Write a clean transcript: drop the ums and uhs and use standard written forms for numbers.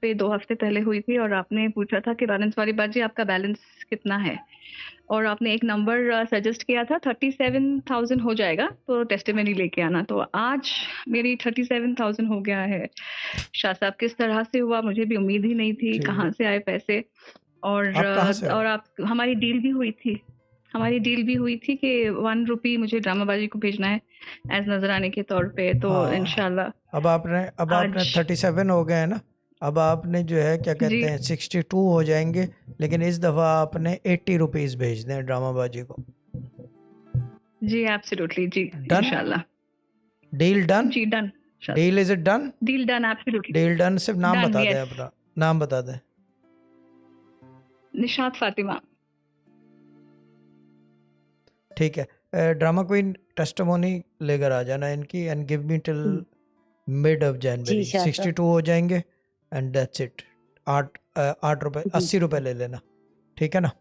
पे 2 हफ्ते पहले हुई थी और आपने पूछा था कि बैलेंस वाली बात जी आपका बैलेंस कितना है, और आपने एक नंबर सजेस्ट किया था 37,000 हो जाएगा तो टेस्टिमनी लेके आना। तो आज मेरी 37,000 हो गया है। शाह साहब किस तरह से हुआ मुझे भी उम्मीद ही नहीं थी, ठीक है। कहाँ से आए पैसे। और आप कहाँ से हो? और आप हमारी डील भी हुई थी, हमारी डील भी हुई थी कि 1 रुपी मुझे ड्रामाबाजी को भेजना है एज नजराने के तौर पे, तो हाँ, इंशाल्लाह अब आपने आज 37 हो गए हैं ना। अब आपने जो है क्या जी कहते हैं 62 हो जाएंगे, लेकिन इस दफ़ा आपने 80 रुपीज़ भेज दें ड्रामाबाजी को। जी एब्सोल्युटली जी डन? इंशाल्लाह। Deal done? जी done. Deal is it done? Deal done absolutely. Deal done. सिर्फ नाम डन बता दें, यस। अपना नाम बता दें। निशात फातिमा। ठीक है। ड्रामा क्वीन टेस्टिमोनी लेकर आ जाना इनकी, and give me till mid of जी जनवरी। शाह साहब 62 हो जाएंगे एंड दैट्स इट। 8 रुपए जी 80 रुपए ले लेना, ठीक है ना?